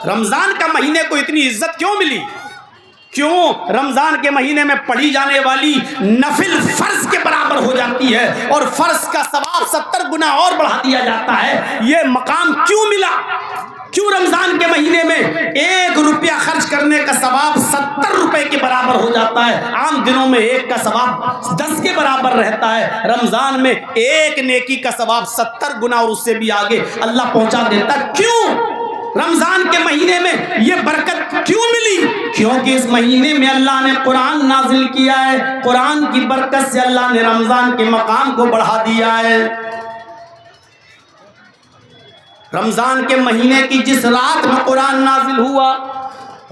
رمضان کا مہینے کو اتنی عزت کیوں ملی؟ کیوں رمضان کے مہینے میں پڑھی جانے والی نفل فرض کے برابر ہو جاتی ہے اور فرض کا ثواب 70 گنا اور بڑھا دیا جاتا ہے؟ یہ مقام کیوں ملا؟ کیوں رمضان کے مہینے میں 1 روپیہ خرچ کرنے کا ثواب 70 روپے کے برابر ہو جاتا ہے؟ عام دنوں میں 1 کا ثواب 10 کے برابر رہتا ہے، رمضان میں 1 نیکی کا ثواب 70 گنا اور اس سے بھی آگے اللہ پہنچا دیتا ہے۔ کیوں رمضان کے مہینے میں یہ برکت کیوں ملی؟ کیونکہ اس مہینے میں اللہ نے قرآن نازل کیا ہے، قرآن کی برکت سے اللہ نے رمضان کے مقام کو بڑھا دیا ہے۔ رمضان کے مہینے کی جس رات میں قرآن نازل ہوا،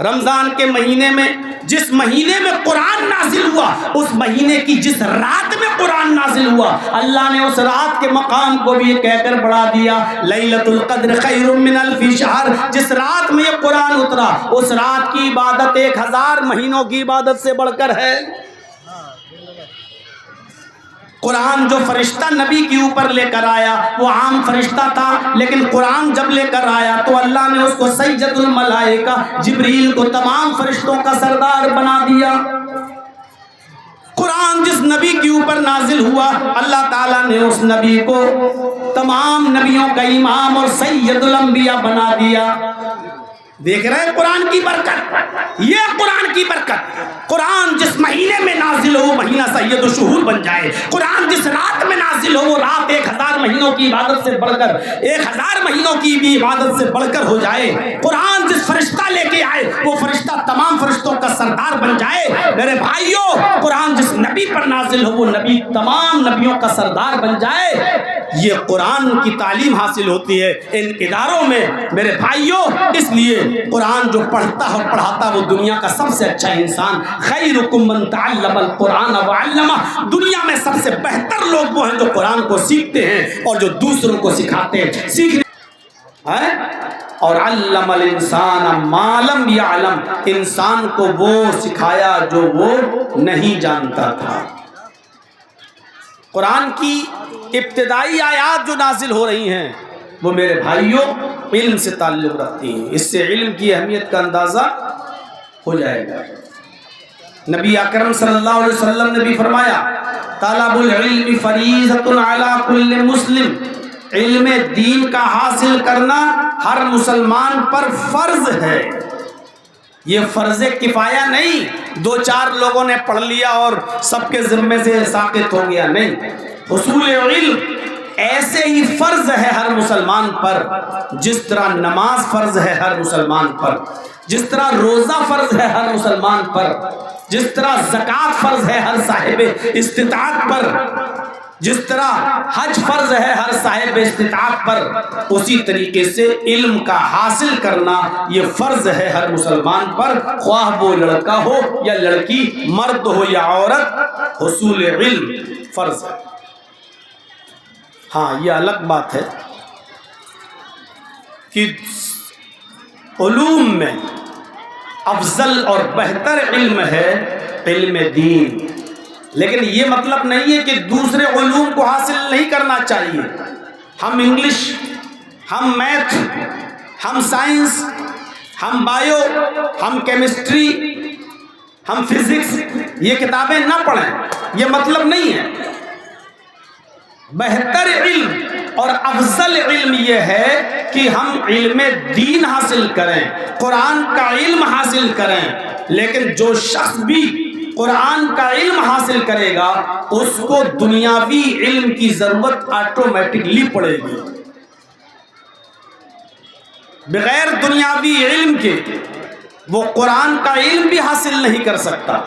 رمضان کے مہینے میں جس مہینے میں قرآن نازل ہوا، اس مہینے کی جس رات میں قرآن نازل ہوا، اللہ نے اس رات کے مقام کو بھی کہہ کر بڑھا دیا، لیلۃ القدر خیر من الف شہر۔ جس رات میں یہ قرآن اترا، اس رات کی عبادت 1000 مہینوں کی عبادت سے بڑھ کر ہے۔ قرآن جو فرشتہ نبی کے اوپر لے کر آیا وہ عام فرشتہ تھا، لیکن قرآن جب لے کر آیا تو اللہ نے اس کو سید الملائکہ جبریل کو تمام فرشتوں کا سردار بنا دیا۔ قرآن جس نبی کے اوپر نازل ہوا، اللہ تعالیٰ نے اس نبی کو تمام نبیوں کا امام اور سید الانبیاء بنا دیا۔ دیکھ رہے ہیں قرآن کی برکت، یہ قرآن کی برکت۔ قرآن جس مہینے میں نازل ہو وہ مہینہ سید الشہور بن جائے، قرآن جس رات میں نازل ہو وہ رات 1000 مہینوں کی عبادت سے بڑھ کر 1000 مہینوں کی بھی عبادت سے بڑھ کر ہو جائے، قرآن جس فرشتہ لے کے آئے وہ فرشتہ تمام فرشتوں کا سردار بن جائے۔ میرے بھائیوں، قرآن جس نبی پر نازل ہو وہ نبی تمام نبیوں کا سردار بن جائے۔ یہ قرآن کی تعلیم حاصل ہوتی ہے ان اداروں میں میرے بھائیوں۔ اس لیے قرآن جو پڑھتا ہے اور پڑھاتا وہ دنیا کا سب سے اچھا انسان۔ خیرکم من تعلم القرآن وعلمہ، دنیا میں سب سے بہتر لوگ وہ ہیں جو قرآن کو سیکھتے ہیں اور جو دوسروں کو سکھاتے ہیں۔ سیکھنے اور علم الانسان ما لم یعلم، انسان کو وہ سکھایا جو وہ نہیں جانتا تھا۔ قرآن کی ابتدائی آیات جو نازل ہو رہی ہیں وہ میرے بھائیوں علم سے تعلق رکھتی ہیں، اس سے علم کی اہمیت کا اندازہ ہو جائے گا۔ نبی اکرم صلی اللہ علیہ وسلم نے بھی فرمایا، طلب العلم فریضۃ علی کل مسلم، علم دین کا حاصل کرنا ہر مسلمان پر فرض ہے۔ یہ فرض کفایہ نہیں، 2-4 لوگوں نے پڑھ لیا اور سب کے ذمے سے ساقط ہو گیا، نہیں۔ حصول علم ایسے ہی فرض ہے ہر مسلمان پر، جس طرح نماز فرض ہے ہر مسلمان پر، جس طرح روزہ فرض ہے ہر مسلمان پر، جس طرح زکوٰۃ فرض ہے ہر صاحب استطاعت پر، جس طرح حج فرض ہے ہر صاحب استطاعت پر، اسی طریقے سے علم کا حاصل کرنا یہ فرض ہے ہر مسلمان پر، خواہ وہ لڑکا ہو یا لڑکی، مرد ہو یا عورت، حصول علم فرض ہے۔ ہاں یہ الگ بات ہے کہ علوم میں افضل اور بہتر علم ہے علم دین، لیکن یہ مطلب نہیں ہے کہ دوسرے علوم کو حاصل نہیں کرنا چاہیے۔ ہم انگلش، ہم میتھ، ہم سائنس، ہم بایو، ہم کیمسٹری، ہم فزکس یہ کتابیں نہ پڑھیں، یہ مطلب نہیں ہے۔ بہتر علم اور افضل علم یہ ہے کہ ہم علم دین حاصل کریں، قرآن کا علم حاصل کریں، لیکن جو شخص بھی قرآن کا علم حاصل کرے گا اس کو دنیاوی علم کی ضرورت آٹومیٹکلی پڑے گی۔ بغیر دنیاوی علم کے وہ قرآن کا علم بھی حاصل نہیں کر سکتا۔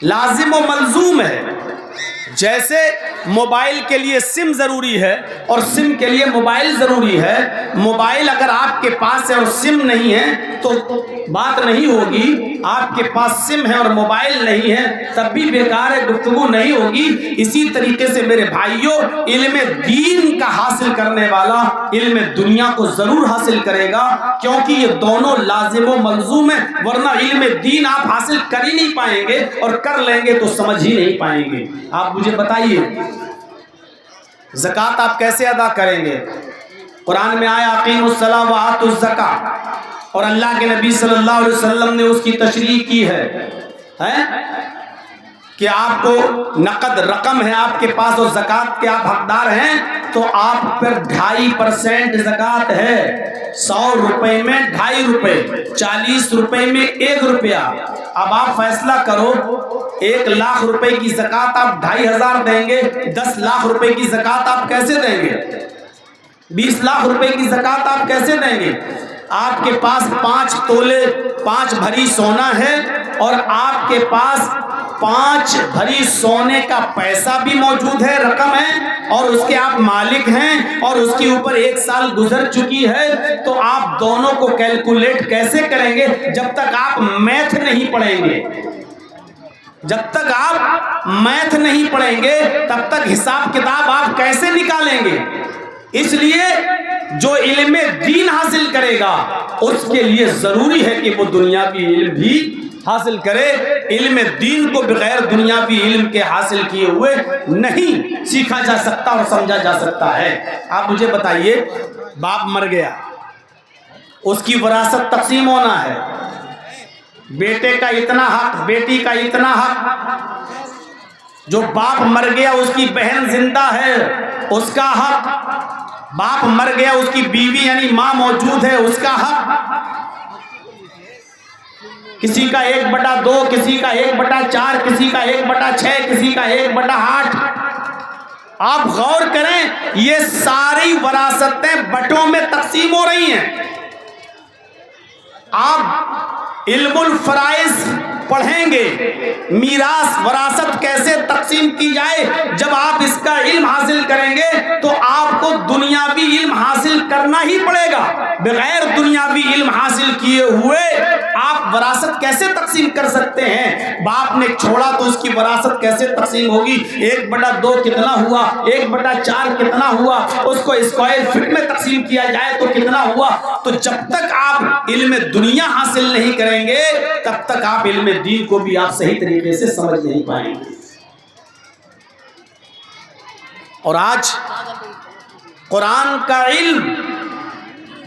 لازم و ملزوم ہے۔ جیسے موبائل کے لیے سم ضروری ہے اور سم کے لیے موبائل ضروری ہے، موبائل اگر آپ کے پاس ہے اور سم نہیں ہے تو بات نہیں ہوگی، آپ کے پاس سم ہے اور موبائل نہیں ہے تب بھی بیکار ہے، گفتگو نہیں ہوگی۔ اسی طریقے سے میرے بھائیوں، علم دین کا حاصل کرنے والا علم دنیا کو ضرور حاصل کرے گا، کیونکہ یہ دونوں لازم و ملزوم ہیں، ورنہ علم دین آپ حاصل کر ہی نہیں پائیں گے اور کر لیں گے تو سمجھ ہی نہیں پائیں گے۔ آپ مجھے بتائیے زکوٰۃ آپ کیسے ادا کریں گے؟ قرآن میں آیا اقیموا الصلاۃ وآتوا الزکاۃ، اور اللہ کے نبی صلی اللہ علیہ وسلم نے اس کی تشریح کی ہے کہ آپ کو نقد رقم ہے آپ کے پاس اور زکوٰۃ کے آپ حقدار ہیں تو آپ پر 2.5% زکوٰۃ ہے۔ 100 روپے میں 2.5 روپے، 40 روپے میں 1 روپیہ۔ اب آپ فیصلہ کرو 1 لاکھ روپے کی زکوٰۃ آپ 2,500 دیں گے، 10 لاکھ روپے کی زکوٰۃ آپ کیسے دیں گے؟ 20 لاکھ روپے کی زکوٰۃ آپ کیسے دیں گے؟ آپ کے پاس 5 تولے 5 بھری سونا ہے اور آپ کے پاس 5 بھری سونے کا پیسہ بھی موجود ہے، رقم ہے، اور اس کے آپ مالک ہیں اور اس کے اوپر 1 سال گزر چکی ہے، تو آپ دونوں کو کیلکولیٹ کیسے کریں گے جب تک آپ میتھ نہیں پڑھیں گے؟ جب تک آپ میتھ نہیں پڑھیں گے تب تک حساب کتاب آپ کیسے نکالیں گے؟ اس لیے جو علم دین حاصل کرے گا اس کے لیے ضروری ہے کہ وہ دنیاوی علم بھی حاصل کرے۔ علم دین کو بغیر دنیاوی علم کے حاصل کیے ہوئے نہیں سیکھا جا سکتا اور سمجھا جا سکتا ہے۔ آپ مجھے بتائیے، باپ مر گیا، اس کی وراثت تقسیم ہونا ہے، بیٹے کا اتنا حق، بیٹی کا اتنا حق، جو باپ مر گیا اس کی بہن زندہ ہے اس کا حق، باپ مر گیا اس کی بیوی یعنی ماں موجود ہے اس کا حق، کسی کا 1/2، کسی کا 1/4، کسی کا 1/6، کسی کا 1/8۔ آپ غور کریں، یہ ساری وراثتیں بٹوں میں تقسیم ہو رہی ہیں۔ آپ علم الفرائض پڑھیں گے، میراث وراثت کیسے تقسیم کی جائے، جب آپ اس کا علم حاصل کریں گے تو آپ کو دنیاوی علم حاصل کرنا ہی پڑے گا۔ بغیر دنیاوی علم حاصل کیے ہوئے آپ وراثت کیسے تقسیم کر سکتے ہیں؟ باپ نے چھوڑا تو اس کی وراثت کیسے تقسیم ہوگی؟ 1/2 کتنا ہوا، 1/4 کتنا ہوا، اس کو اسکوائر فٹ میں تقسیم کیا جائے تو کتنا ہوا؟ تو جب تک آپ علم دنیا حاصل نہیں کریں گے تب تک آپ علم دین کو بھی آپ صحیح طریقے سے سمجھ نہیں پائیں گے۔ اور آج قرآن کا علم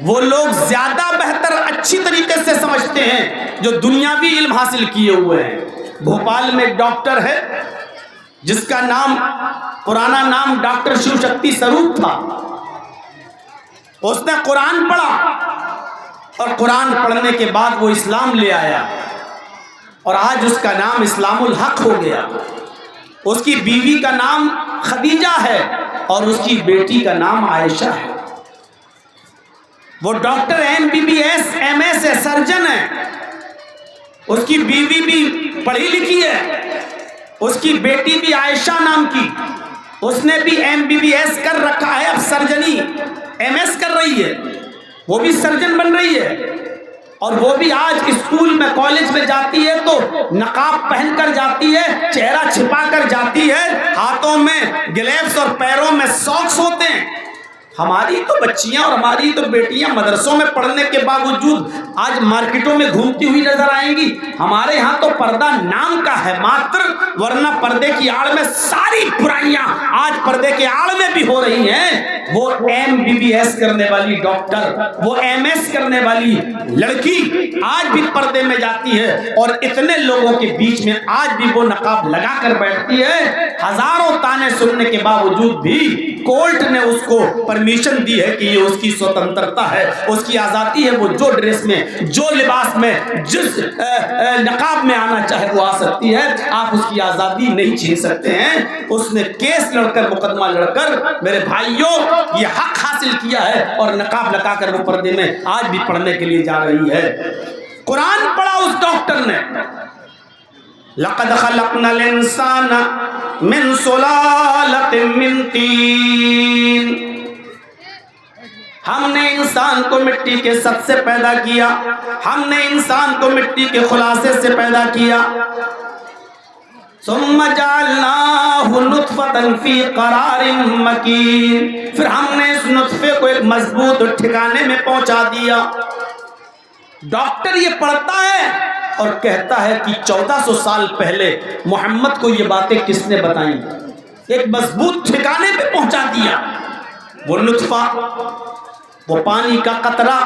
وہ لوگ زیادہ بہتر اچھی طریقے سے سمجھتے ہیں جو دنیاوی علم حاصل کیے ہوئے ہیں۔ بھوپال میں ایک ڈاکٹر ہے جس کا نام، پرانا نام ڈاکٹر شیو شکتی سروپ تھا۔ اس نے قرآن پڑھا اور قرآن پڑھنے کے بعد وہ اسلام لے آیا اور آج اس کا نام اسلام الحق ہو گیا۔ اس کی بیوی کا نام خدیجہ ہے اور اس کی بیٹی کا نام عائشہ ہے۔ وہ ڈاکٹر MBBS MS ہے، سرجن ہے، اس کی بیوی بھی پڑھی لکھی ہے، اس کی بیٹی بھی عائشہ نام کی، اس نے بھی MBBS کر رکھا ہے، اب سرجنی MS کر رہی ہے، وہ بھی سرجن بن رہی ہے، اور وہ بھی آج اسکول میں کالج میں جاتی ہے تو نقاب پہن کر جاتی ہے، چہرہ چھپا کر جاتی ہے، ہاتھوں میں گلیوز اور پیروں میں ساکس ہوتے ہیں۔ ہماری تو بچیاں اور ہماری تو بیٹیاں مدرسوں میں پڑھنے کے باوجود آج مارکیٹوں میں گھومتی ہوئی نظر آئیں گی۔ ہمارے ہاں تو پردہ نام کا ہے ماتر، ورنہ پردے کی آڑ میں ساری برائیاں آج پردے کے آڑ میں بھی ہو رہی ہیں۔ وہ MBBS کرنے والی ڈاکٹر، وہ MS کرنے والی لڑکی آج بھی پردے میں جاتی ہے اور اتنے لوگوں کے بیچ میں آج بھی وہ نقاب لگا کر بیٹھتی ہے۔ ہزاروں تانے سننے کے باوجود بھی کورٹ نے اس کو پرمیشن دی ہے کہ یہ اس کی سوتنترتا ہے، اس کی آزادی ہے، وہ جو ڈریس میں، جو لباس میں، جس نقاب میں آنا چاہے وہ آ سکتی ہے، آپ اس کی آزادی نہیں چھین سکتے ہیں۔ اس نے کیس لڑ کر، مقدمہ لڑ کر میرے بھائیوں یہ حق حاصل کیا ہے اور نقاب لگا کر وہ پردے میں آج بھی پڑھنے کے لیے جا رہی ہے۔ قرآن پڑھا اس ڈاکٹر نے، لَقَدْ خَلَقْنَا الْإِنسَانَ مِنْ سُلَالَةٍ مِّن طِينٍ، ہم نے انسان کو مٹی کے سط سے پیدا کیا، ہم نے انسان کو مٹی کے خلاصے سے پیدا کیا، ثم جعلناہ نطفۃ فی قرار مکین، پھر ہم نے اس نطفے کو ایک مضبوط ٹھکانے میں پہنچا دیا۔ ڈاکٹر یہ پڑھتا ہے اور کہتا ہے کہ 1400 سال پہلے محمد کو یہ باتیں کس نے بتائیں، ایک مضبوط ٹھکانے پہ پہنچا دیا۔ وہ نطفہ وہ پانی کا قطرہ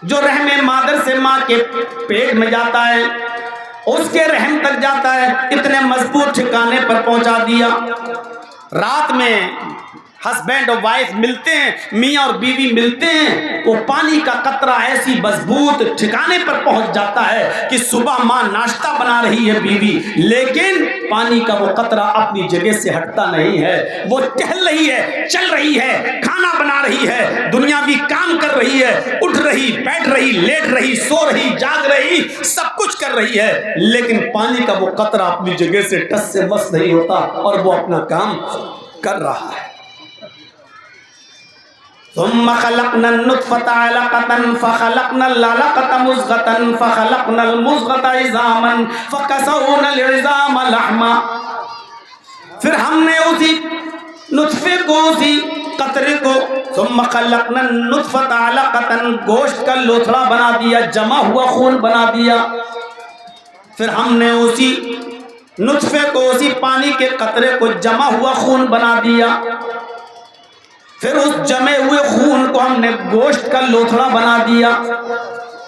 جو رحم مادر سے ماں کے پیٹ میں جاتا ہے، اس کے رحم تک جاتا ہے، اتنے مضبوط ٹھکانے پر پہنچا دیا۔ رات میں ہسبینڈ اور وائف ملتے ہیں، میاں اور بیوی ملتے ہیں، وہ پانی کا قطرہ ایسی مضبوط ٹھکانے پر پہنچ جاتا ہے کہ صبح ماں ناشتہ بنا رہی ہے بیوی، لیکن پانی کا وہ قطرہ اپنی جگہ سے ہٹتا نہیں ہے، وہ ٹہل رہی ہے، چل رہی ہے، کھانا بنا رہی ہے، دنیاوی کام کر رہی ہے، اٹھ رہی، بیٹھ رہی، لیٹ رہی، سو رہی، جاگ رہی، سب کچھ کر رہی ہے، لیکن پانی کا وہ قطرہ اپنی جگہ سے ٹس سے مس نہیں ہوتا اور وہ اپنا کام کر رہا ہے۔ ثم خلقنا النطفة علقة فخلقنا العلقة مضغة فخلقنا المضغة عظاما فكسونا العظام لحما، پھر ہم نے اسی نطفے کو، اسی قطرے کو، ثم خلقنا النطفة علقة گوشت کا لوتھڑا بنا دیا، جمع ہوا خون بنا دیا، پھر ہم نے اسی نطفے کو، اسی پانی کے قطرے کو جمع ہوا خون بنا دیا، پھر اس جمے ہوئے خون کو ہم نے گوشت کا لوتھڑا بنا دیا،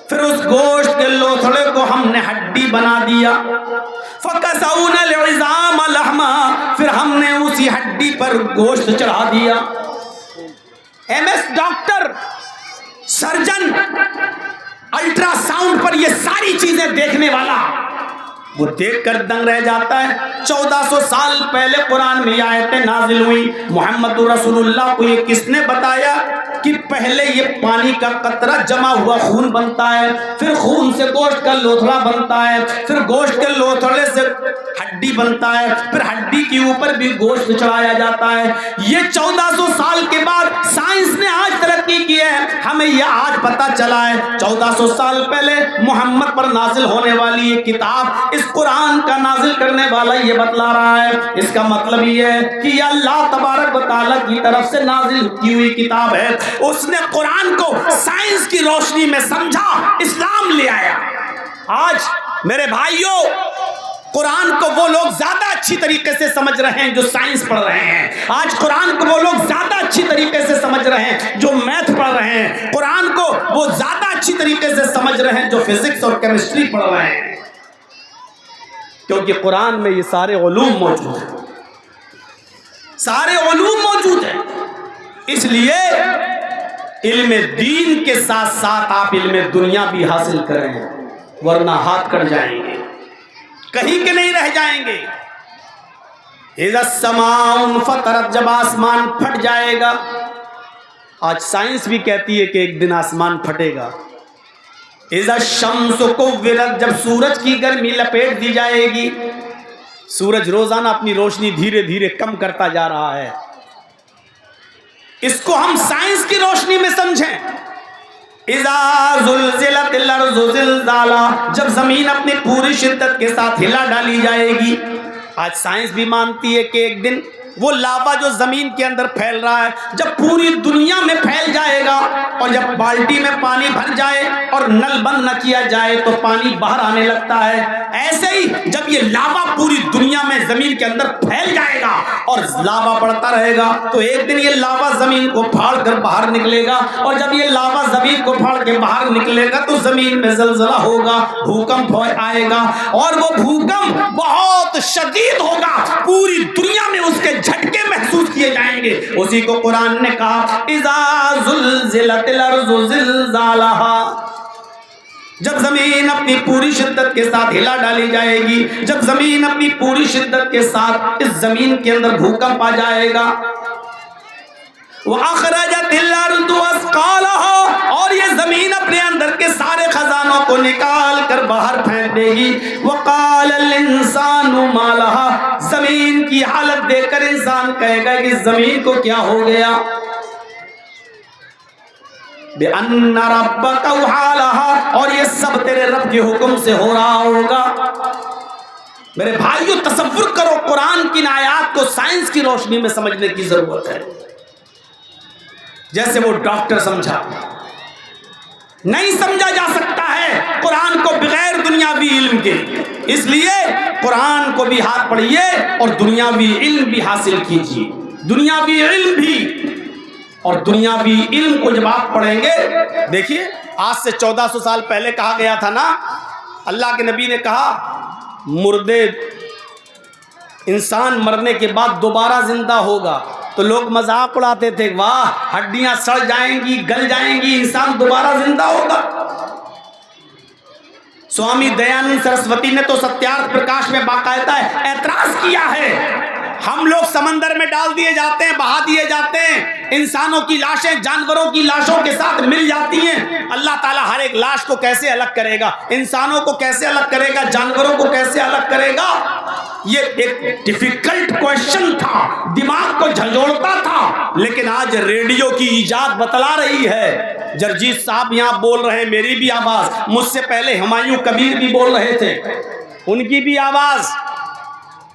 پھر اس گوشت کے لوتھڑے کو ہم نے ہڈی بنا دیا، فَكَسَوْنَا الْعِظَامَ لَحْمًا، پھر ہم نے اسی ہڈی پر گوشت چڑھا دیا۔ M S doctor, surgeon, ultrasound پر یہ ساری چیزیں دیکھنے والا وہ دیکھ کر دنگ رہ جاتا ہے۔ 1400 سال پہلے قرآن میں یہ آیتیں نازل ہوئی، محمد رسول اللہ کو یہ کس نے بتایا کہ پہلے یہ پانی کا قطرہ جمع ہوا خون بنتا ہے، پھر خون سے گوشت کا لوتھڑا بنتا ہے، پھر گوشت کے لوتھڑے سے ہڈی بنتا ہے، پھر ہڈی کے اوپر بھی گوشت چڑھایا جاتا ہے۔ یہ 1400 سال کے بعد سائنس نے آج ترقی کی ہے، ہمیں یہ آج پتہ چلا ہے 1400 سال پہلے محمد پر نازل ہونے والی یہ کتاب، اس قرآن کا نازل کرنے والا یہ بتلا رہا ہے، اس کا مطلب یہ ہے کہ یہ اللہ تبارک و تعالیٰ کی طرف سے نازل کی ہوئی کتاب ہے، اس نے قرآن کو سائنس کی روشنی میں سمجھا، اسلام لے آیا۔ آج میرے بھائیوں، قرآن کو وہ لوگ زیادہ اچھی طریقے سے سمجھ رہے ہیں جو سائنس پڑھ رہے ہیں، آج قرآن کو وہ لوگ زیادہ اچھی طریقے سے سمجھ رہے ہیں جو میتھ پڑھ رہے ہیں، قرآن کو وہ زیادہ اچھی طریقے سے سمجھ رہے ہیں جو فزکس اور کیمسٹری پڑھ رہے ہیں، کیونکہ قرآن میں یہ سارے علوم موجود ہیں، سارے علوم موجود ہیں۔ اس لیے علم دین کے ساتھ ساتھ آپ علم دنیا بھی حاصل کریں، ورنہ ہاتھ کٹ جائیں گے، کہیں کے نہیں رہ جائیں گے۔ اذا السماء انفطرت، جب آسمان پھٹ جائے گا، آج سائنس بھی کہتی ہے کہ ایک دن آسمان پھٹے گا۔ اذا الشمس کورت، جب سورج کی گرمی لپیٹ دی جائے گی، سورج روزانہ اپنی روشنی دھیرے دھیرے کم کرتا جا رہا ہے، اس کو ہم سائنس کی روشنی میں سمجھیں۔ اذا زلزلت الارض زلزالها، جب زمین اپنی پوری شدت کے ساتھ ہلا ڈالی جائے گی، آج سائنس بھی مانتی ہے کہ ایک دن وہ لاوا جو زمین کے اندر پھیل رہا ہے جب پوری دنیا میں پھیل جائے گا، اور جب بالٹی میں پانی بھر جائے اور نل بند نہ کیا جائے تو پانی باہر آنے لگتا ہے، ایسے ہی جب یہ لاوا پوری دنیا میں زمین کے اندر پھیل جائے گا اور لاوا بڑھتا رہے گا تو ایک دن یہ لاوا زمین کو پھاڑ کر باہر نکلے گا، اور جب یہ لاوا زمین کو پھاڑ کے باہر نکلے گا تو زمین میں زلزلہ ہوگا، بھوکمپ آئے گا، اور وہ بھوکمپ بہت شدید ہوگا، پوری دنیا میں اس کے جھٹکے محسوس کیے جائیں گے۔ اسی کو قرآن نے کہا اذا زلزلت الارض زلزالها، جب زمین اپنی پوری شدت کے ساتھ ہلا ڈالی جائے گی، جب زمین اپنی پوری شدت کے ساتھ اس زمین کے اندر بھوکمپ آ جائے گا، وَأَخْرَجَتِ الْأَرْضُ أَثْقَالَهَا، اور یہ زمین اپنے اندر کے سارے خزانوں کو نکال کر باہر پھینک دے گی، وَقَالَ الْإِنسَانُ مَا لَهَا، زمین کی حالت دیکھ کر انسان کہے گا کہ زمین کو کیا ہو گیا، بِأَنَّ رَبَّكَ أَوْحَىٰ لَهَا، اور یہ سب تیرے رب کے حکم سے ہو رہا ہوگا۔ میرے بھائیو، تصور کرو قرآن کی آیات کو سائنس کی روشنی میں سمجھنے کی ضرورت ہے، جیسے وہ ڈاکٹر سمجھا، نہیں سمجھا جا سکتا ہے قرآن کو بغیر دنیاوی علم کے، اس لیے قرآن کو بھی ہاتھ پڑھیے اور دنیاوی علم بھی حاصل کیجیے، دنیاوی علم بھی اور دنیاوی علم کو جب آپ پڑھیں گے، دیکھیے آج سے 1400 سال پہلے کہا گیا تھا نا، اللہ کے نبی نے کہا مردے انسان مرنے کے بعد دوبارہ زندہ ہوگا، تو لوگ مذاق اڑاتے تھے، واہ ہڈیاں سڑ جائیں گی، گل جائیں گی، انسان دوبارہ زندہ ہوگا۔ سوامی دیانند سرسوتی نے تو ستیارتھ پرکاش میں باقاعدہ اعتراض کیا ہے، ہم لوگ سمندر میں ڈال دیے جاتے ہیں، بہا دیے جاتے ہیں، انسانوں کی لاشیں جانوروں کی لاشوں کے ساتھ مل جاتی ہیں، اللہ تعالیٰ ہر ایک لاش کو کیسے الگ کرے گا، انسانوں کو کیسے الگ کرے گا، جانوروں کو کیسے الگ کرے گا؟ یہ ایک ڈیفیکلٹ کویشچن تھا، دماغ کو جھنجھوڑتا تھا، لیکن آج ریڈیو کی ایجاد بتلا رہی ہے۔ جرجیت صاحب یہاں بول رہے ہیں، میری بھی آواز، مجھ سے پہلے ہمایوں کبیر بھی بول رہے تھے، ان کی بھی آواز،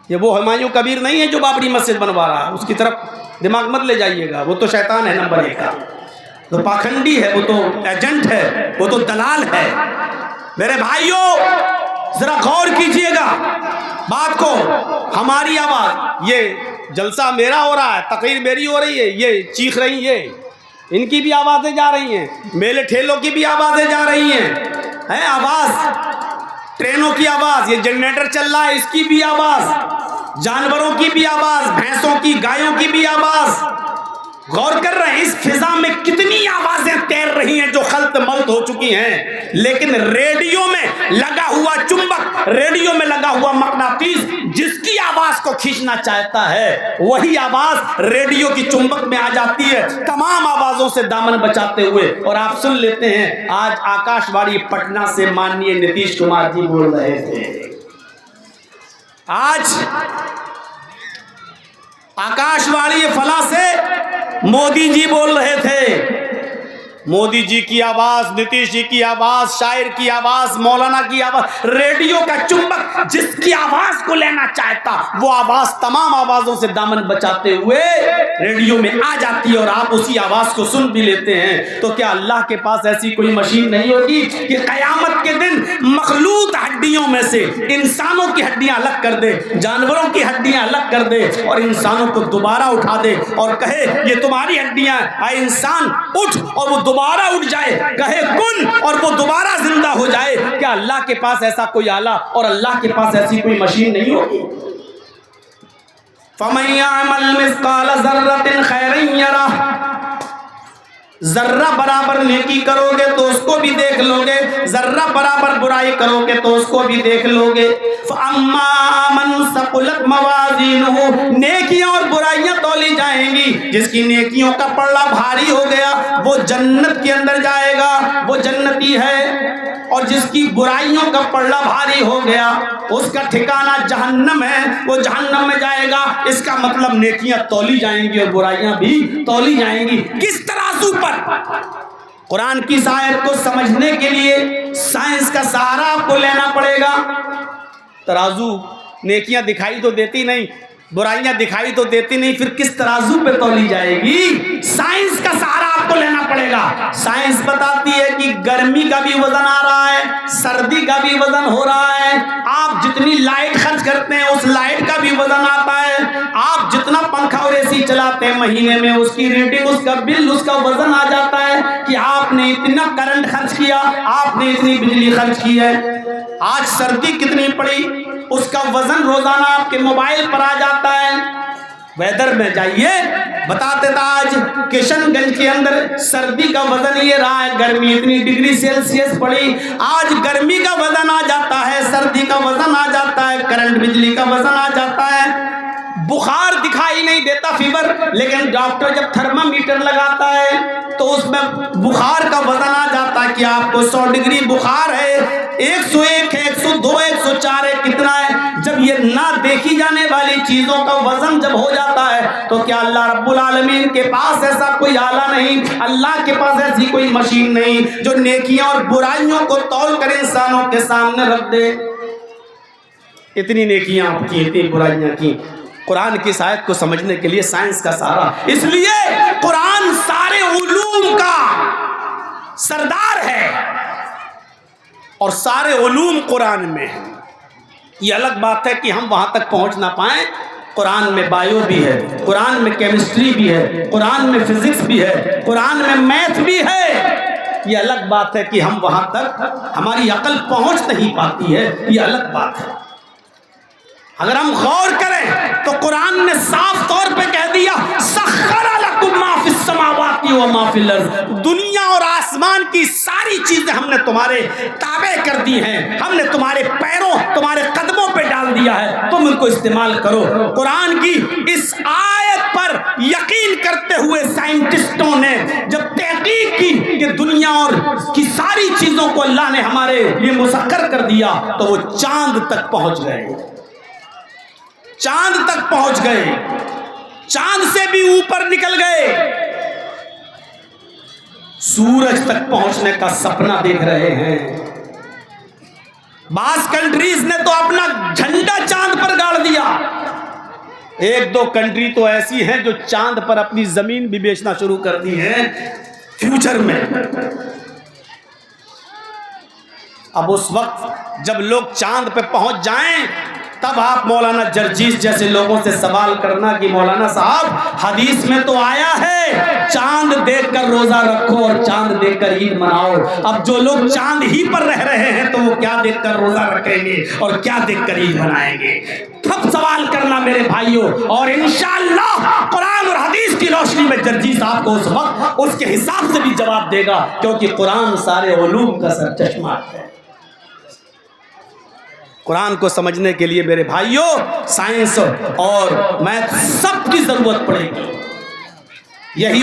یہ وہ ہمایوں کبیر نہیں ہے جو بابری مسجد بنوا رہا ہے، اس کی طرف دماغ مت لے جائیے گا، وہ تو شیطان ہے نمبر 1 کا، تو پاکھنڈی ہے، وہ تو ایجنٹ ہے، وہ تو دلال ہے۔ میرے بھائیوں ذرا غور کیجئے گا بات کو، ہماری آواز، یہ جلسہ میرا ہو رہا ہے، تقریر میری ہو رہی ہے، یہ چیخ رہی ہے، ان کی بھی آوازیں جا رہی ہیں، میلے ٹھیلوں کی بھی آوازیں جا رہی ہیں، آواز ٹرینوں کی آواز، یہ جنریٹر چل رہا ہے اس کی بھی آواز، جانوروں کی بھی آواز، بھینسوں کی گایوں کی بھی آواز۔ غور کر رہے ہیں اس فضا میں کتنی آوازیں تیر رہی ہیں جو خلط ملط ہو چکی ہیں، لیکن ریڈیو میں لگا ہوا چمبک، ریڈیو میں لگا ہوا مقناطیس جس کی آواز کو کھینچنا چاہتا ہے، وہی آواز ریڈیو کی چمبک میں آ جاتی ہے، تمام آوازوں سے دامن بچاتے ہوئے۔ اور آپ سن لیتے ہیں آج آکاش وانی پٹنہ سے ماننیے نتیش کمار جی بول رہے تھے، آج آکاش وانی فلاں سے مودی جی بول رہے تھے، مودی جی کی آواز، نتیش جی کی آواز، شاعر کی آواز، مولانا کی آواز، ریڈیو کا چمبک جس کی آواز کو لینا چاہتا وہ آواز تمام آوازوں سے دامن بچاتے ہوئے ریڈیو میں آ جاتی ہے اور آپ اسی آواز کو سن بھی لیتے ہیں۔ تو کیا اللہ کے پاس ایسی کوئی مشین نہیں ہوگی کہ قیامت کے دن مخلوط ہڈیوں میں سے انسانوں کی ہڈیاں الگ کر دے، جانوروں کی ہڈیاں الگ کر دے اور انسانوں کو دوبارہ اٹھا دے اور کہے یہ تمہاری ہڈیاں، اے انسان اٹھ، اور وہ دوبارہ اٹھ جائے، کہے کن اور وہ دوبارہ زندہ ہو جائے؟ کیا اللہ کے پاس ایسا کوئی آلہ اور اللہ کے پاس ایسی کوئی مشین نہیں ہوگی؟ فَمَن يَعْمَلْ مِثْقَالَ ذَرَّةٍ خَيْرًا يَرَهُ، ذرہ برابر نیکی کرو گے تو اس کو بھی دیکھ لو گے، ذرہ برابر برائی کرو گے تو اس کو بھی دیکھ لو گے۔ فَأَمَّا مَنْ ثَقُلَتْ مَوَازِينُهُ، نیکیاں اور برائیاں تولی جائیں گی، جس کی نیکیوں کا پلڑا بھاری ہو گیا وہ جنت کے اندر جائے گا، وہ جنتی ہے، اور جس کی برائیوں کا پلڑا بھاری ہو گیا اس کا ٹھکانہ جہنم ہے، وہ جہنم میں جائے گا۔ اس کا مطلب نیکیاں تولی جائیں گی اور برائیاں بھی تولی جائیں گی۔ کس ترازو پر؟ قرآن کی آیت کو سمجھنے کے لیے سائنس کا سہارا آپ کو لینا پڑے گا۔ ترازو، نیکیاں دکھائی تو دیتی نہیں، برائیاں دکھائی تو دیتی نہیں، پھر کس ترازو پہ تولی جائے گی؟ سائنس کا سہارا آپ کو لینا پڑے گا۔ سائنس بتاتی ہے کہ گرمی کا بھی وزن آ رہا ہے، سردی کا بھی وزن ہو رہا ہے، آپ جتنی لائٹ خرچ کرتے ہیں اس لائٹ کا بھی وزن آتا ہے، آپ جتنا پنکھا اور اے سی چلاتے ہیں مہینے میں اس کی ریڈنگ، اس کا بل، اس کا وزن آ جاتا ہے کہ آپ نے اتنا کرنٹ خرچ کیا، آپ نے اتنی بجلی خرچ کی ہے۔ آج سردی کتنی پڑی اس کا وزن روزانہ آپ کے موبائل پر آ جاتا ہے۔ ویدر میں جائیے، بتاتے تھا آج کشن گنج کے اندر سردی کا وزن یہ رہا ہے، گرمی اتنی ڈگری سیلسیس پڑی، آج گرمی کا وزن آ جاتا ہے، سردی کا وزن آ جاتا ہے، کرنٹ بجلی کا وزن آ جاتا ہے۔ بخار دکھائی نہیں دیتا، فیور، لیکن ڈاکٹر جب تھرما میٹر لگاتا ہے تو اس میں بخار کا وزن آ جاتا ہے کہ آپ کو 100 ڈگری بخار ہے، 101 ہے، 102 ہے، 104 ہے، کتنا ہے؟ جب یہ نہ دیکھی جانے والی چیزوں کا وزن جب ہو جاتا ہے تو کیا اللہ رب العالمین کے پاس ایسا کوئی آلہ نہیں، اللہ کے پاس ایسی کوئی مشین نہیں جو نیکیاں اور برائیوں کو تول کر انسانوں کے سامنے رکھ دے؟ اتنی نیکیاں آپ کی، اتنی برائیاں کی۔ قرآن کی آیت کو سمجھنے کے لیے سائنس کا سہارا، اس لیے قرآن سارے علوم کا سردار ہے اور سارے علوم قرآن میں ہیں۔ یہ الگ بات ہے کہ ہم وہاں تک پہنچ نہ پائیں، قرآن میں بایو بھی ہے، قرآن میں کیمسٹری بھی ہے، قرآن میں فزکس بھی ہے، قرآن میں میتھ بھی ہے۔ یہ الگ بات ہے کہ ہم وہاں تک ہماری عقل پہنچ نہیں پاتی ہے، یہ الگ بات ہے۔ اگر ہم غور کریں تو قرآن نے صاف طور پہ کہہ دیا سخر لکم ما فی السماوات و ما فی الارض، دنیا اور آسمان کی ساری چیزیں ہم نے تمہارے تابع کر دی ہیں، ہم نے تمہارے پیروں تمہارے قدموں پہ ڈال دیا ہے، تم ان کو استعمال کرو۔ قرآن کی اس آیت پر یقین کرتے ہوئے سائنٹسٹوں نے جب تحقیق کی کہ دنیا اور کی ساری چیزوں کو اللہ نے ہمارے لیے مسخر کر دیا تو وہ چاند تک پہنچ گئے، چاند تک پہنچ گئے، چاند سے بھی اوپر نکل گئے، سورج تک پہنچنے کا سپنا دیکھ رہے ہیں۔ بعض کنٹریز نے تو اپنا جھنڈا چاند پر گاڑ دیا، ایک دو کنٹری تو ایسی ہیں جو چاند پر اپنی زمین بھی بیچنا شروع کر دی ہیں فیوچر میں۔ اب اس وقت جب لوگ چاند پہ پہنچ جائیں تب آپ مولانا جرجیس جیسے لوگوں سے سوال کرنا کہ مولانا صاحب حدیث میں تو آیا ہے چاند دیکھ کر روزہ رکھو اور چاند دیکھ کر عید مناؤ، اب جو لوگ چاند ہی پر رہ رہے ہیں تو وہ کیا دیکھ کر روزہ رکھیں گے اور کیا دیکھ کر عید منائیں گے؟ تب سوال کرنا میرے بھائیوں، اور انشاءاللہ قرآن اور حدیث کی روشنی میں جرجیس آپ کو اس وقت اس کے حساب سے بھی جواب دے گا، کیونکہ قرآن سارے علوم کا سرچشمہ ہے۔ قرآن کو سمجھنے کے لیے میرے بھائیوں سائنس اور میتھ سب کی ضرورت پڑے گی۔ یہی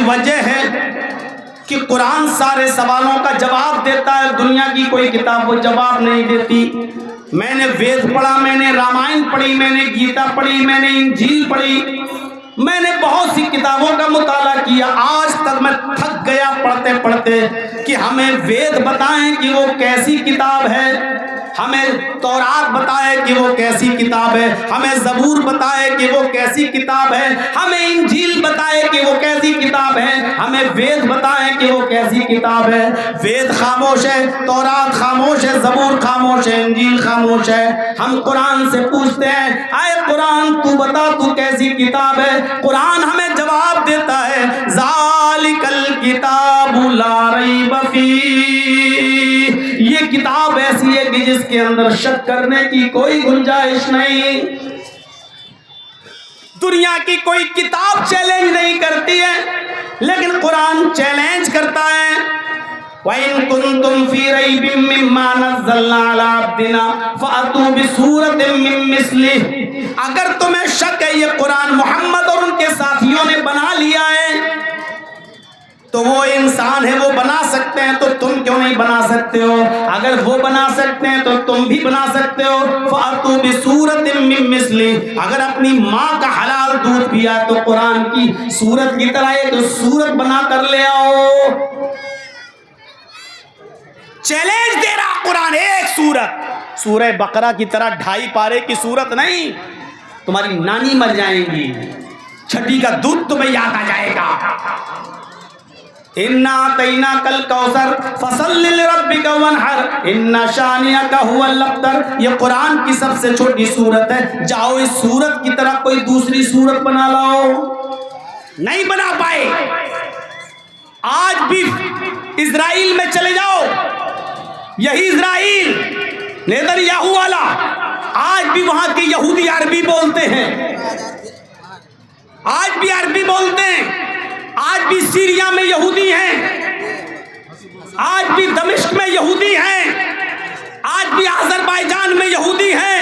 وجہ ہے کہ قرآن سارے سوالوں کا جواب دیتا ہے، دنیا کی کوئی کتاب وہ جواب نہیں دیتی۔ میں نے وید پڑھا، میں نے رامائن پڑھی، میں نے گیتا پڑھی، میں نے انجیل پڑھی، میں نے بہت سی کتابوں کا مطالعہ کیا، آج تک میں تھک گیا پڑھتے پڑھتے کہ ہمیں وید بتائیں کہ وہ کیسی کتاب ہے، ہمیں تورات بتائے کہ وہ کیسی کتاب ہے، ہمیں زبور بتائے کہ وہ کیسی کتاب ہے، ہمیں انجیل بتائے کہ وہ کیسی کتاب ہے، ہمیں وید بتائے کہ وہ کیسی کتاب ہے۔ وید خاموش ہے، تورات خاموش ہے، زبور خاموش ہے، انجیل خاموش ہے۔ ہم قرآن سے پوچھتے ہیں اے قرآن تو بتا تو کیسی کتاب ہے؟ قرآن ہمیں جواب دیتا ہے ذالک الکتاب لا ریب فیہ، یہ کتاب ایسی ہے کہ جس کے اندر شک کرنے کی کوئی گنجائش نہیں۔ دنیا کی کوئی کتاب چیلنج نہیں کرتی ہے لیکن قرآن چیلنج کرتا ہے وَإِن كُنتُمْ فِي رَيْبٍ مِّمَّا نَزَّلْنَا عَلَىٰ عَبْدِنَا فَأْتُوا بِسُورَةٍ مِّن مِّثْلِهِ، اگر تمہیں شک ہے یہ قرآن محمد اور ان کے ساتھیوں نے بنا لیا ہے تو وہ انسان ہے، وہ بنا سکتے ہیں تو تم کیوں نہیں بنا سکتے ہو؟ اگر وہ بنا سکتے ہیں تو تم بھی بنا سکتے ہو۔ فَأْتُوا بِسُورَةٍ مِّن مِّثْلِهِ، اگر اپنی ماں کا حلال دودھ پیا تو قرآن کی سورت کی طرح ایک سورت بنا کر لے آؤ۔ چیلنج دے رہا قرآن، ایک سورت، سورہ بقرہ کی طرح 2.5 پارے کی سورت نہیں، تمہاری نانی مر جائیں گی، چھٹی کا دودھ تمہیں یاد آ جائے گا۔ اِنَّا أَعْطَيْنَاكَ الْكَوْثَرَ فَصَلِّ لِرَبِّكَ وَانْحَرْ إِنَّ شَانِئَكَ هُوَ الْأَبْتَرُ، یہ قرآن کی سب سے چھوٹی سورت ہے، جاؤ اس سورت کی طرح کوئی دوسری سورت بنا لاؤ، نہیں بنا پائے۔ آج بھی اسرائیل میں چلے جاؤ، یہی اسرائیل نیتنیاہو والا، آج بھی وہاں کے یہودی عربی بولتے ہیں، آج بھی عربی بولتے ہیں، آج بھی سیریا میں یہودی ہیں، آج بھی دمشق میں یہودی ہیں، آج بھی آذربائیجان میں یہودی ہیں،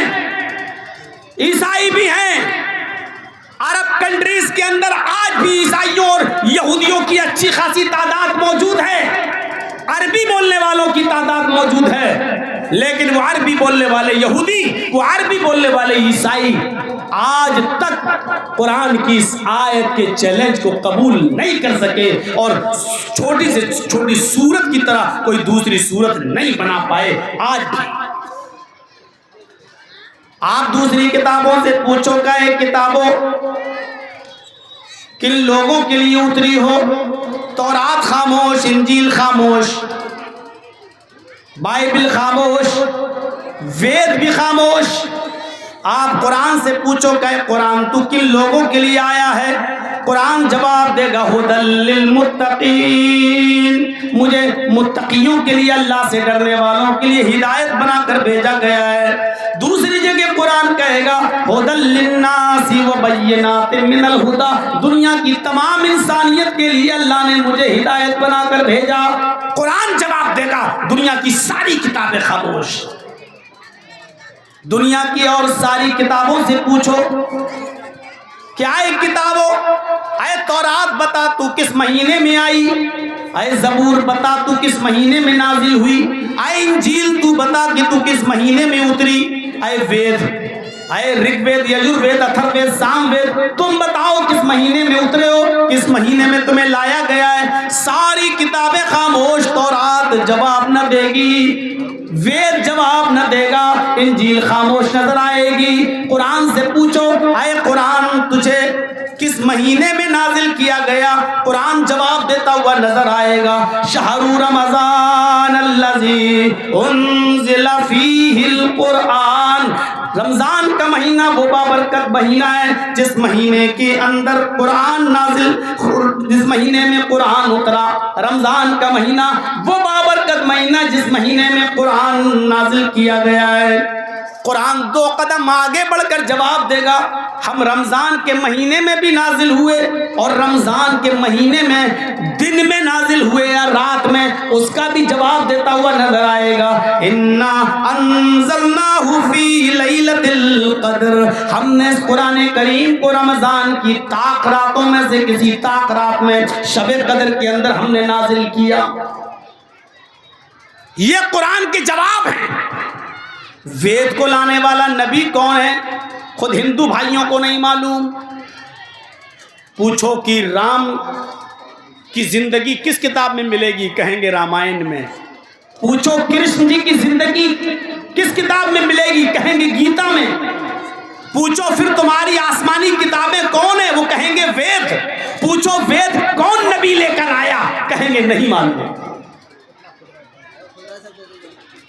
عیسائی بھی ہیں، عرب کنٹریز کے اندر آج بھی عیسائیوں اور یہودیوں کی اچھی خاصی تعداد موجود ہے، عربی بولنے والوں کی تعداد موجود ہے، لیکن وہ عربی بولنے والے یہودی، وہ عربی بولنے والے عیسائی آج تک قرآن کی اس آیت کے چیلنج کو قبول نہیں کر سکے اور چھوٹی سے چھوٹی سورت کی طرح کوئی دوسری سورت نہیں بنا پائے۔ آج بھی آپ دوسری کتابوں سے پوچھو کہ کتابوں کن لوگوں کے لیے اتری ہو، تورات خاموش، انجیل خاموش، بائبل خاموش، وید بھی خاموش، آپ قرآن سے پوچھو کہ قرآن تو کن لوگوں کے لیے آیا ہے؟ قرآن جواب دے گا ھدی للمتقین، مجھے متقیوں کے لیے، اللہ سے ڈرنے والوں کے لیے ہدایت بنا کر بھیجا گیا ہے۔ دوسری جگہ قرآن کہے گا ھدی للناس وبینات من الھدی، دنیا کی تمام انسانیت کے لیے اللہ نے مجھے ہدایت بنا کر بھیجا۔ قرآن جواب دے گا دنیا کی ساری کتابیں خاموش، دنیا کی اور ساری کتابوں سے پوچھو کیا اے کتابوں، اے تورات بتا تو کس مہینے میں آئی، اے زبور بتا تو کس مہینے میں نازل ہوئی، اے انجیل تو بتا کہ تو کس مہینے میں اتری، اے وید، اے رگ وید، یجر وید، اتھر وید، سام وید، تم بتاؤ کس مہینے میں اترے ہو، کس مہینے میں تمہیں لایا گیا ہے۔ ساری کتابیں خاموش، تورات جواب نہ دے گی، وید جواب نہ دے گا، انجیل خاموش نظر آئے گی۔ قرآن سے پوچھو اے قرآن تجھے کس مہینے میں نازل کیا گیا، قرآن جواب دیتا ہوا نظر آئے گا، شہر رمضان الذی انزل فیہ القرآن، رمضان کا مہینہ وہ بابرکت مہینہ ہے جس مہینے کے اندر قرآن نازل، جس مہینے میں قرآن اترا۔ رمضان کا مہینہ وہ بابرکت مہینہ جس مہینے میں قرآن نازل کیا گیا ہے۔ قرآن دو قدم آگے بڑھ کر جواب دے گا ہم رمضان کے مہینے میں بھی نازل ہوئے، اور رمضان کے مہینے میں دن میں نازل ہوئے یا رات میں، اس کا بھی جواب دیتا ہوا نظر آئے گا۔ انا انزلناہ فی لیلۃ القدر، ہم نے اس قرآن کریم کو رمضان کی طاق راتوں میں سے کسی طاق رات میں شب قدر کے اندر ہم نے نازل کیا۔ یہ قرآن کے جواب ہیں۔ وید کو لانے والا نبی کون ہے؟ خود ہندو بھائیوں کو نہیں معلوم۔ پوچھو کہ رام کی زندگی کس کتاب میں ملے گی، کہیں گے رامائن میں۔ پوچھو کرشن جی کی زندگی کس کتاب میں ملے گی، کہیں گے گیتا میں۔ پوچھو پھر تمہاری آسمانی کتابیں کون ہیں، وہ کہیں گے وید۔ پوچھو وید کون نبی لے کر آیا، کہیں گے نہیں معلوم۔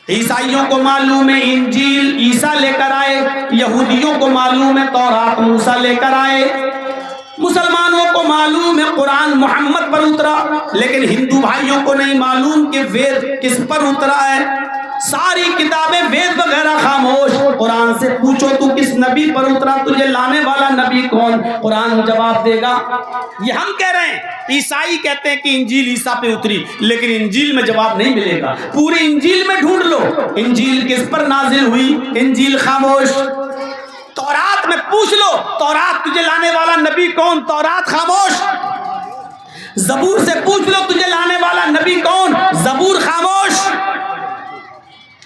عیسائیوں کو معلوم ہے انجیل عیسیٰ لے کر آئے، یہودیوں کو معلوم ہے تورات موسیٰ لے کر آئے، مسلمانوں کو معلوم ہے قرآن محمد پر اترا، لیکن ہندو بھائیوں کو نہیں معلوم کہ وید کس پر اترا ہے۔ ساری کتابیں وید وغیرہ خاموش۔ قرآن سے پوچھو تو کس نبی پر اترا، تجھے لانے والا نبی کون، قرآن جواب دے گا۔ یہ ہم کہہ رہے ہیں، عیسائی کہتے ہیں کہ انجیل عیسیٰ پہ اتری، لیکن انجیل میں جواب نہیں ملے گا۔ پوری انجیل میں ڈھونڈ لو انجیل کس پر نازل ہوئی، انجیل خاموش۔ تورات میں پوچھ لو تورات تجھے لانے والا نبی کون، تورات خاموش۔ زبور سے پوچھ لو تجھے لانے والا نبی کون، زبور خاموش۔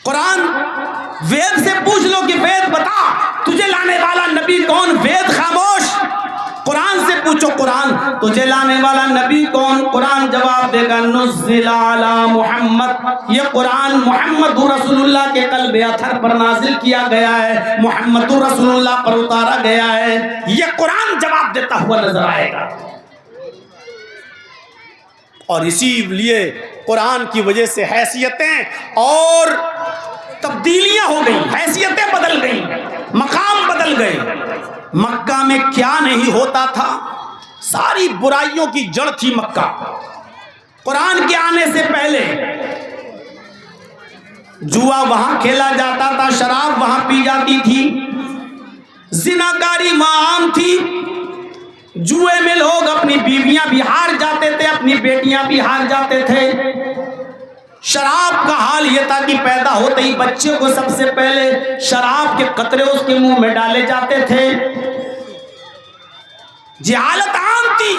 قرآن وید سے پوچھ لو کہ وید بتا تجھے لانے والا نبی کون، وید خاموش۔ قرآن سے پوچھو قرآن تجھے لانے والا نبی کون، قرآن جواب دے گا نزل علی محمد، یہ قرآن محمد رسول اللہ کے قلب اطہر پر نازل کیا گیا ہے، محمد رسول اللہ پر اتارا گیا ہے۔ یہ قرآن جواب دیتا ہوا نظر آئے گا۔ اور اسی لیے قرآن کی وجہ سے حیثیتیں اور تبدیلیاں ہو گئی، حیثیتیں بدل گئیں، مقام بدل گئے۔ مکہ میں کیا نہیں ہوتا تھا، ساری برائیوں کی جڑ تھی مکہ۔ قرآن کے آنے سے پہلے جوا وہاں کھیلا جاتا تھا، شراب وہاں پی جاتی تھی، زناکاری وہاں عام تھی، جوئے میں لوگ اپنی بیویاں بھی ہار جاتے تھے، اپنی بیٹیاں بھی ہار جاتے تھے۔ شراب کا حال یہ تھا کہ پیدا ہوتے ہی بچے کو سب سے پہلے شراب کے قطرے اس کے منہ میں ڈالے جاتے تھے۔ جہالت عام تھی۔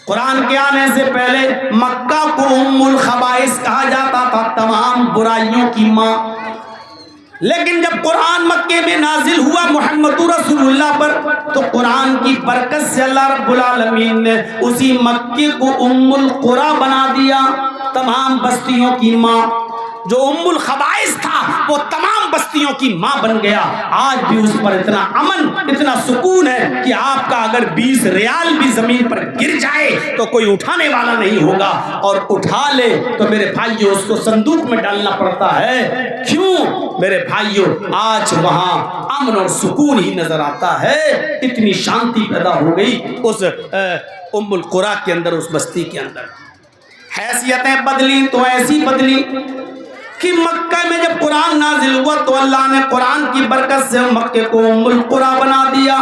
قرآن کے آنے سے پہلے مکہ کو ام الخبائث کہا جاتا تھا، تمام برائیوں کی ماں۔ لیکن جب قرآن مکے میں نازل ہوا محمد رسول اللہ پر، تو قرآن کی برکت سے اللہ رب العالمین نے اسی مکے کو ام القریٰ بنا دیا، تمام بستیوں کی ماں۔ جو ام الخبائث تھا وہ تمام بستیوں کی ماں بن گیا. آج بھی اس پر اتنا امن اتنا سکون ہے کہ آپ کا اگر 20 ریال بھی زمین پر گر جائے تو کوئی اٹھانے والا نہیں ہوگا, اور اٹھا لے تو میرے بھائیو اس کو صندوق میں ڈالنا پڑتا ہے. کیوں میرے بھائیو؟ آج وہاں امن اور سکون ہی نظر آتا ہے. اتنی شانتی پیدا ہو گئی اس ام القریٰ کے اندر, اس بستی کے اندر. حیثیتیں بدلی تو ایسی بدلی کہ مکہ میں جب قرآن نازل ہوا تو اللہ نے قرآن کی برکت سے مکہ کو ام القریٰ بنا دیا.